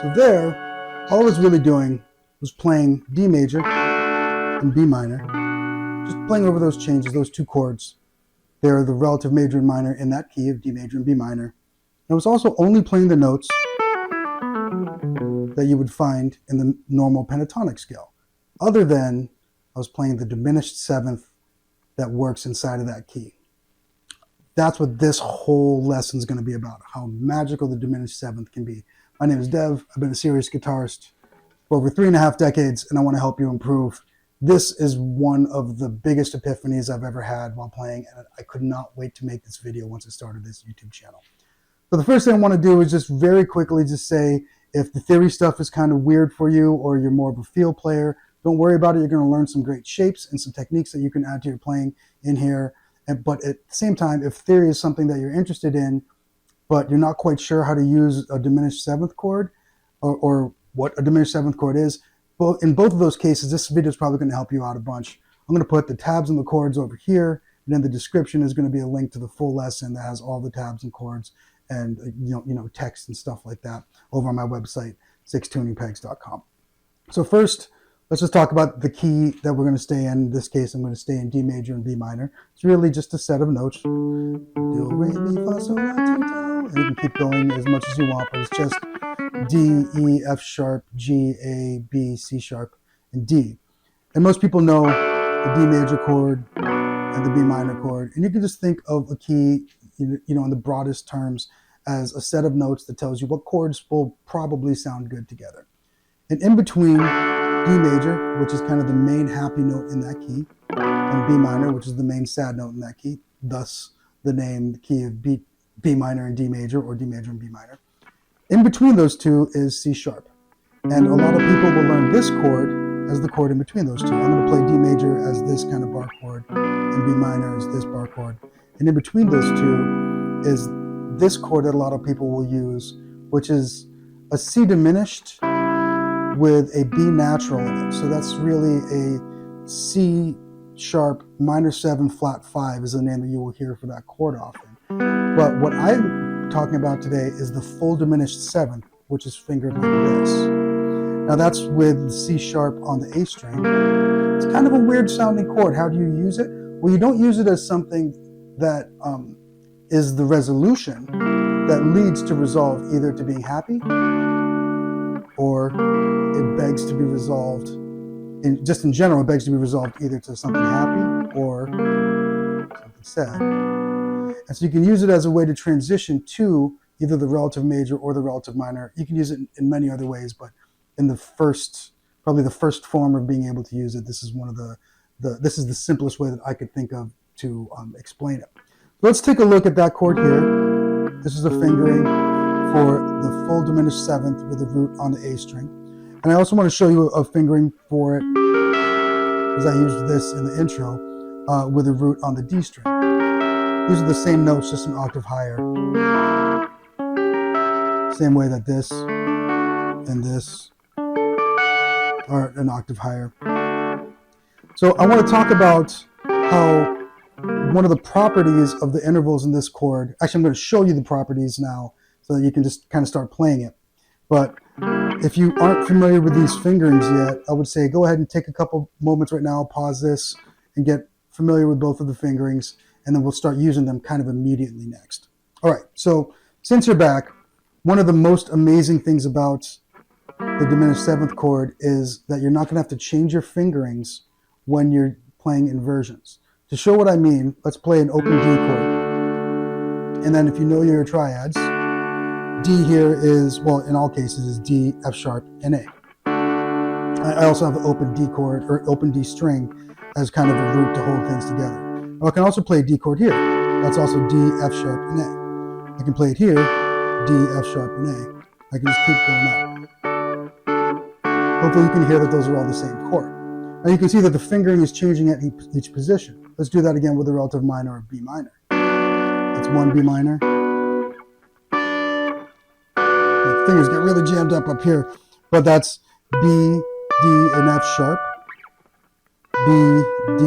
So there, all I was really doing was playing D major and B minor, just playing over those changes, those two chords. They're the relative major and minor in that key of D major and B minor. And I was also only playing the notes that you would find in the normal pentatonic scale, other than I was playing the diminished seventh that works inside of that key. That's what this whole lesson is going to be about, how magical the diminished seventh can be. My name is Dev. I've been a serious guitarist for over 3.5 decades, and I want to help you improve. This is one of the biggest epiphanies I've ever had while playing, and I could not wait to make this video once I started this YouTube channel. So the first thing I want to do is just very quickly just say, if the theory stuff is kind of weird for you, or you're more of a feel player, don't worry about it. You're going to learn some great shapes and some techniques that you can add to your playing in here. But at the same time, if theory is something that you're interested in, but you're not quite sure how to use a diminished seventh chord or what a diminished seventh chord is, in both of those cases, this video is probably going to help you out a bunch. I'm going to put the tabs and the chords over here, and in the description is going to be a link to the full lesson that has all the tabs and chords and text and stuff like that over on my website, 6tuningpegs.com. So first, let's just talk about the key that we're going to stay in. In this case, I'm going to stay in D major and B minor. It's really just a set of notes. Do, re, mi, fa, sol, la, ti, do. And you can keep going as much as you want, but it's just D, E, F sharp, G, A, B, C sharp, and D. And most people know the D major chord and the B minor chord. And you can just think of a key, in the broadest terms, as a set of notes that tells you what chords will probably sound good together. And in between D major, which is kind of the main happy note in that key, and B minor, which is the main sad note in that key, thus the name, the key of B minor and D major, or D major and B minor. In between those two is C sharp. And a lot of people will learn this chord as the chord in between those two. I'm going to play D major as this kind of bar chord, and B minor as this bar chord. And in between those two is this chord that a lot of people will use, which is a C diminished with a B natural in it. So that's really a C sharp minor 7 flat 5 is the name that you will hear for that chord often. But what I'm talking about today is the full diminished seventh, which is fingered like this. Now that's with C sharp on the A string. It's kind of a weird sounding chord. How do you use it? Well, you don't use it as something that is the resolution that leads to resolve either to being happy, or it begs to be resolved, just in general, it begs to be resolved either to something happy or something sad. And so you can use it as a way to transition to either the relative major or the relative minor. You can use it in many other ways, but in probably the first form of being able to use it, this is one of this is the simplest way that I could think of to explain it. Let's take a look at that chord here. This is a fingering for the full diminished seventh with a root on the A string. And I also want to show you a fingering for it, because I used this in the intro, with a root on the D string. These are the same notes, just an octave higher. Same way that this and this are an octave higher. So I want to talk about how one of the properties of the intervals in this chord, actually I'm going to show you the properties now so that you can just kind of start playing it. But if you aren't familiar with these fingerings yet, I would say go ahead and take a couple moments right now, pause this, and get familiar with both of the fingerings, and then we'll start using them kind of immediately next. All right, so since you're back, one of the most amazing things about the diminished seventh chord is that you're not going to have to change your fingerings when you're playing inversions. To show what I mean, let's play an open D chord. And then if you know your triads, D here is, well, in all cases, is D, F sharp, and A. I also have an open D chord, or open D string, as kind of a root to hold things together. Now I can also play a D chord here. That's also D, F sharp, and A. I can play it here, D, F sharp, and A. I can just keep going up. Hopefully you can hear that those are all the same chord. Now you can see that the fingering is changing at each position. Let's do that again with the relative minor of B minor. That's one B minor. My fingers get really jammed up here, but that's B, D, and F sharp. B, D,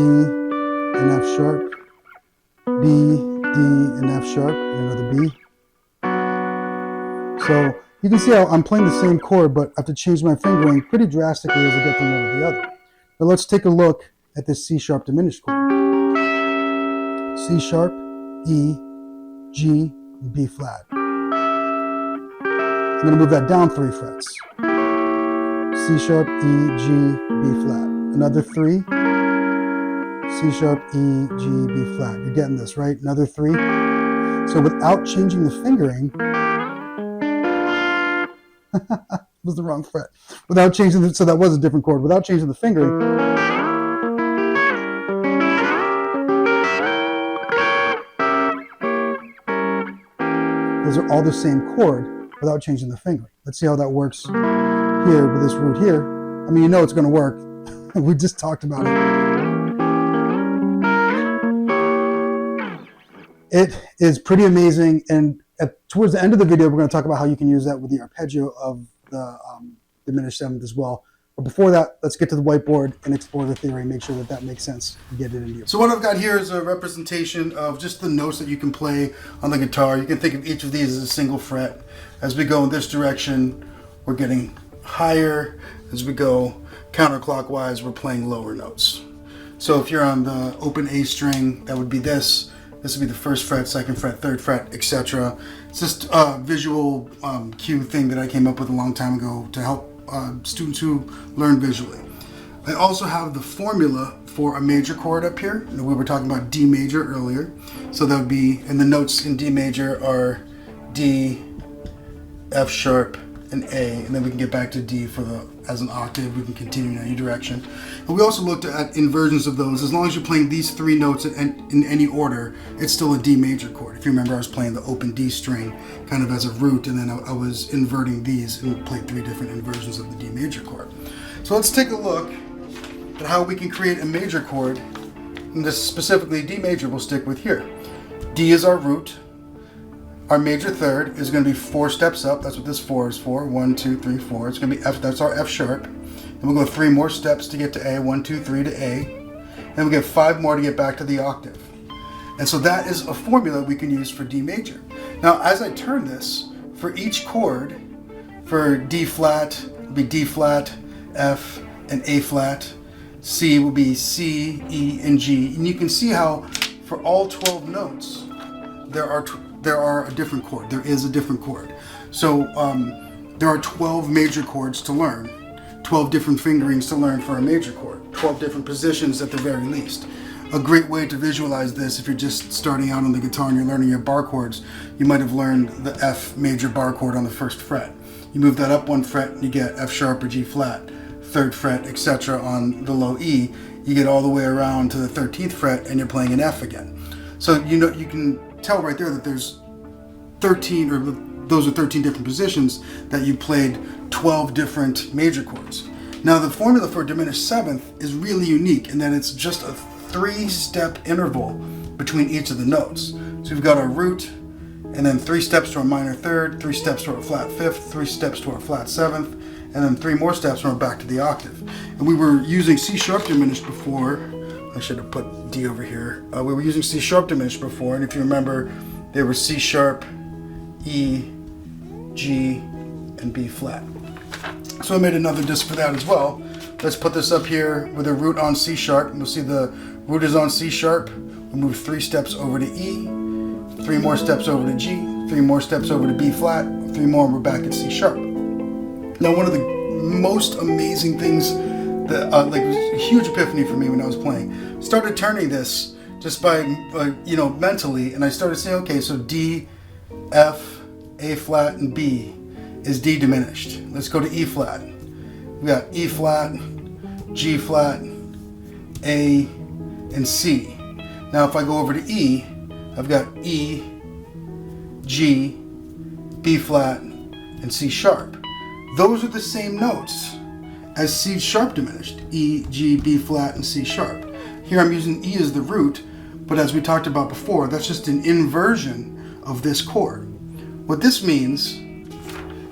and F sharp. B, D, and F sharp, and another B. So You can see how I'm playing the same chord, but I have to change my fingering pretty drastically as I get from one to the other. Now let's take a look at this C sharp diminished chord. C sharp, E, G, B flat. I'm going to move that down 3 frets. C sharp, E, G, B flat. Another 3. C sharp, E, G, B flat. You're getting this, right? Another 3. So without changing the fingering, was the wrong fret. Without changing the, so that was a different chord. Without changing the fingering, those are all the same chord without changing the fingering. Let's see how that works here with this root here. I mean, you know it's going to work. We just talked about it. It is pretty amazing, and towards the end of the video, we're going to talk about how you can use that with the arpeggio of the diminished seventh as well. But before that, let's get to the whiteboard and explore the theory and make sure that that makes sense and get it into you. So what I've got here is a representation of just the notes that you can play on the guitar. You can think of each of these as a single fret. As we go in this direction, we're getting higher. As we go counterclockwise, we're playing lower notes. So if you're on the open A string, that would be this. This would be the first fret, second fret, third fret, etc. It's just a visual cue thing that I came up with a long time ago to help students who learn visually. I also have the formula for a major chord up here. We were talking about D major earlier. So that would be, and the notes in D major are D, F sharp, and A, and then we can get back to D for as an octave. We can continue in any direction. And we also looked at inversions of those. As long as you're playing these 3 notes in any order, it's still a D major chord. If you remember, I was playing the open D string kind of as a root, and then I was inverting these and played 3 different inversions of the D major chord. So let's take a look at how we can create a major chord, and this specifically D major we'll stick with here. D is our root. Our major third is going to be 4 steps up. That's what this 4 is for. 1, 2, 3, 4. It's going to be F. That's our F sharp. Then we'll go 3 more steps to get to A. 1, 2, 3 to A. Then we get 5 more to get back to the octave. And so that is a formula we can use for D major. Now, as I turn this, for each chord, for D flat, it'll be D flat, F, and A flat. C will be C, E, and G. And you can see how for all 12 notes, there are a different chord. There is a different chord. So there are 12 major chords to learn, 12 different fingerings to learn for a major chord, 12 different positions at the very least. A great way to visualize this, if you're just starting out on the guitar and you're learning your bar chords, you might have learned the F major bar chord on the first fret. You move that up 1 fret and you get F sharp or G flat, 3rd fret, etc. on the low E. You get all the way around to the 13th fret and you're playing an F again. So you know, you can tell right there that there's 13, or those are 13 different positions that you played 12 different major chords. Now the formula for diminished seventh is really unique in that it's just a 3-step interval between each of the notes. So we've got our root, and then 3 steps to our minor third, 3 steps to our flat 5th, 3 steps to our flat 7th, and then 3 more steps when we're back to the octave. And we were using C sharp diminished before. I should have put D over here. We were using C sharp diminished before, and if you remember, they were C sharp, E, G, and B flat. So I made another disc for that as well. Let's put this up here with a root on C sharp. We'll see the root is on C sharp. We move 3 steps over to E, 3 more steps over to G, 3 more steps over to B flat, 3 more and we're back at C sharp. Now one of the most amazing things that it was a huge epiphany for me when I was playing. Started turning this just by mentally, and I started saying, okay, so D, F, A flat, and B is D diminished. Let's go to E flat. We got E flat, G flat, A, and C. Now if I go over to E, I've got E, G, B flat, and C sharp. Those are the same notes as C sharp diminished. E, G, B flat, and C sharp. Here I'm using E as the root, but as we talked about before, that's just an inversion of this chord. What this means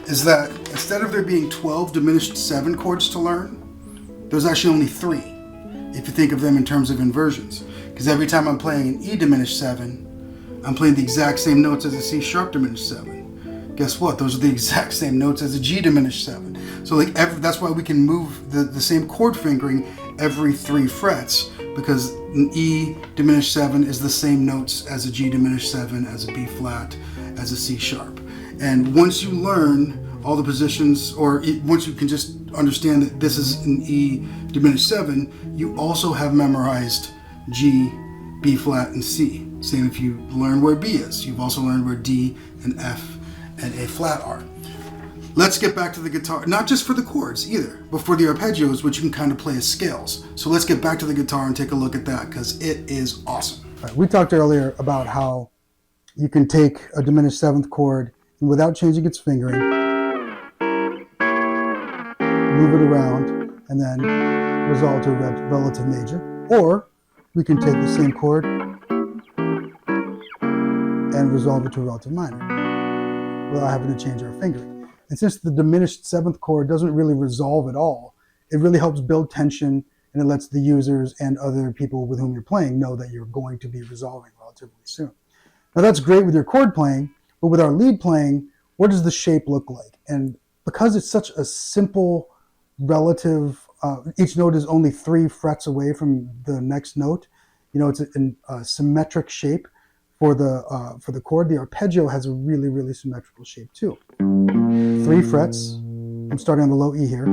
is that instead of there being 12 diminished 7 chords to learn, there's actually only 3, if you think of them in terms of inversions. Because every time I'm playing an E diminished 7, I'm playing the exact same notes as a C sharp diminished 7. guess what? Those are the exact same notes as a G diminished 7. So like that's why we can move the same chord fingering every 3 frets, because an E diminished 7 is the same notes as a G diminished 7, as a B flat, as a C sharp. And once you learn all the positions, once you can just understand that this is an E diminished 7, you also have memorized G, B flat, and C. Same if you learn where B is. You've also learned where D and F and A flat are. Let's get back to the guitar, not just for the chords either, but for the arpeggios, which you can kind of play as scales. So let's get back to the guitar and take a look at that, because it is awesome. Right, we talked earlier about how you can take a diminished 7th chord and without changing its fingering, move it around, and then resolve to a relative major. Or we can take the same chord and resolve it to a relative minor without having to change our fingering. And since the diminished 7th chord doesn't really resolve at all, it really helps build tension, and it lets the users and other people with whom you're playing know that you're going to be resolving relatively soon. Now that's great with your chord playing, but with our lead playing, what does the shape look like? And because it's such a simple relative, each note is only 3 frets away from the next note. You know, it's a symmetric shape for the chord. The arpeggio has a really, really symmetrical shape too. 3 frets. I'm starting on the low E here.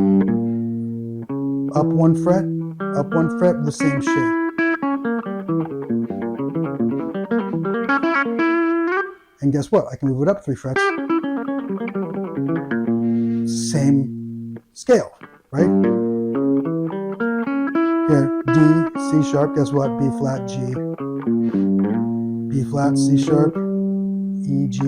Up 1 fret, up 1 fret, the same shape. And guess what? I can move it up 3 frets. Same scale, right? Here, D, C sharp, guess what? B flat, G. B flat, C sharp, E, G.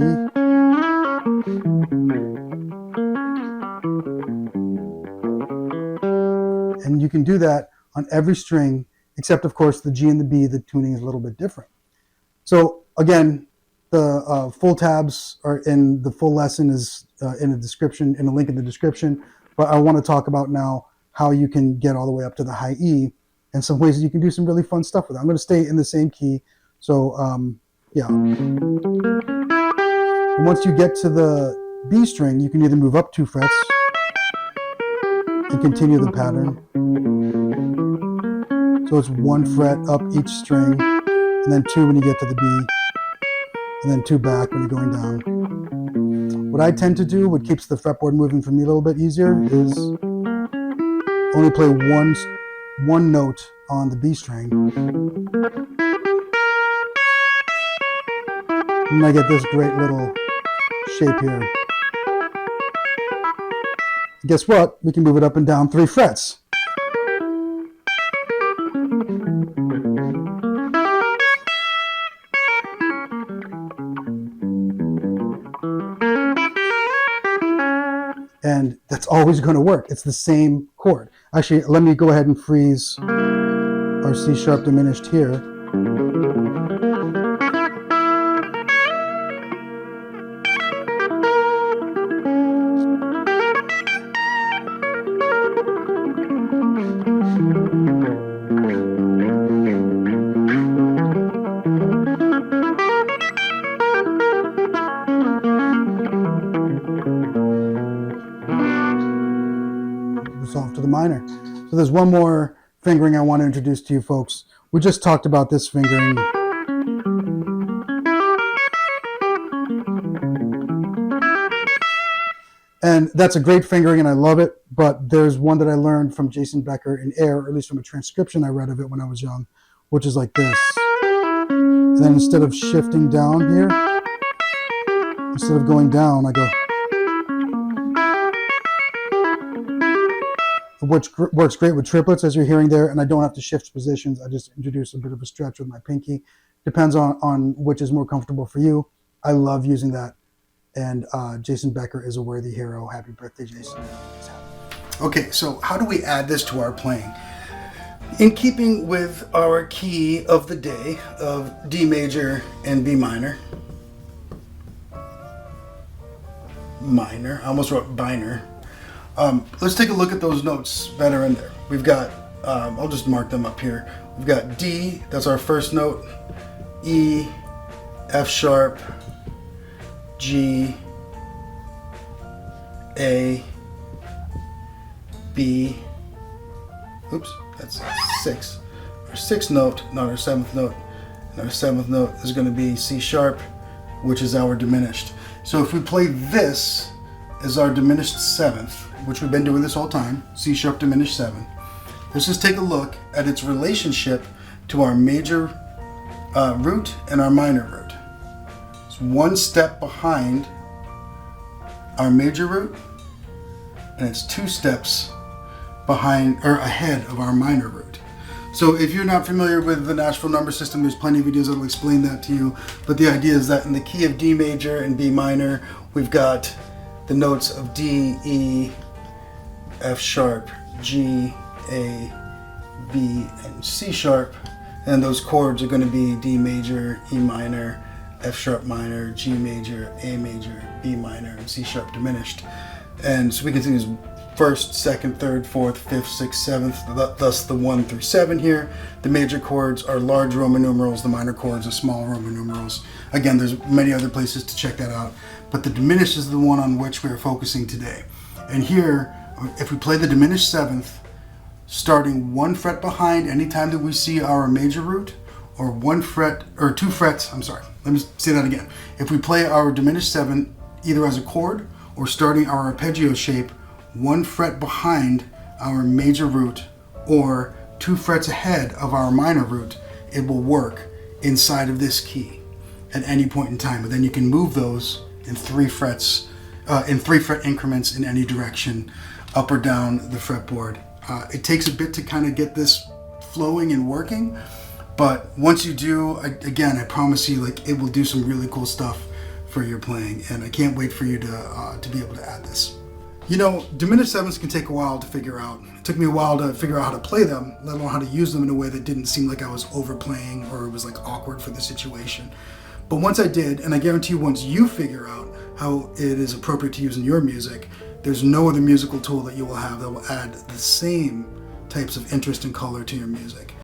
And you can do that on every string, except of course the G and the B, the tuning is a little bit different. So again, the full tabs are in the full lesson is in the description, in a link in the description. But I want to talk about now how you can get all the way up to the high E, and some ways that you can do some really fun stuff with it. I'm going to stay in the same key. So yeah. And once you get to the B string, you can either move up 2 frets and continue the pattern. So it's 1 fret up each string, and then 2 when you get to the B, and then 2 back when you're going down. What I tend to do, what keeps the fretboard moving for me a little bit easier, is only play one note on the B string. And I get this great little shape here. And guess what? We can move it up and down 3 frets. And that's always going to work. It's the same chord. Actually, let me go ahead and freeze our C sharp diminished here. Resolve to the minor. So there's one more fingering I want to introduce to you folks. We just talked about this fingering. And that's a great fingering and I love it, but there's one that I learned from Jason Becker in Air, or at least from a transcription I read of it when I was young, which is like this. And then instead of shifting down here, instead of going down, I go. Which works great with triplets, as you're hearing there, and I don't have to shift positions. I just introduce a bit of a stretch with my pinky. Depends on which is more comfortable for you. I love using that, and Jason Becker is a worthy hero. Happy birthday, Jason. Okay, so how do we add this to our playing? In keeping with our key of the day of D major and B minor. Minor, I almost wrote binor. Let's take a look at those notes that are in there. We've got, I'll just mark them up here. We've got D, that's our first note, E, F sharp, G, A, B, oops, that's 6. Our 6th note, not our 7th note. And our 7th note is going to be C sharp, which is our diminished. So if we play this as our diminished 7th, which we've been doing this whole time, C sharp diminished 7, let's just take a look at its relationship to our major root and our minor root. It's one step behind our major root, and it's 2 steps behind or ahead of our minor root. So if you're not familiar with the natural number system, there's plenty of videos that will explain that to you. But the idea is that in the key of D major and B minor, we've got the notes of D, E, F sharp, G, A, B, and C sharp. And those chords are going to be D major, E minor, F sharp minor, G major, A major, B minor, and C sharp diminished. And so we can sing as 1st, 2nd, 3rd, 4th, 5th, 6th, 7th, thus the 1 through 7 here. The major chords are large Roman numerals, the minor chords are small Roman numerals. Again, there's many other places to check that out, but the diminished is the one on which we're focusing today. And here, if we play the diminished 7th, starting 1 fret behind anytime that we see our major root, or 1 fret, or 2 frets, I'm sorry, let me say that again. If we play our diminished 7 either as a chord or starting our arpeggio shape 1 fret behind our major root or 2 frets ahead of our minor root, it will work inside of this key at any point in time. And then you can move those in 3 frets, in 3 fret increments in any direction, up or down the fretboard. It takes a bit to kind of get this flowing and working, but once you do, again, I promise you, like, it will do some really cool stuff for your playing, and I can't wait for you to be able to add this. You know, diminished 7s can take a while to figure out. It took me a while to figure out how to play them, let alone how to use them in a way that didn't seem like I was overplaying or it was like awkward for the situation. But once I did, and I guarantee you once you figure out how it is appropriate to use in your music, there's no other musical tool that you will have that will add the same types of interest and color to your music.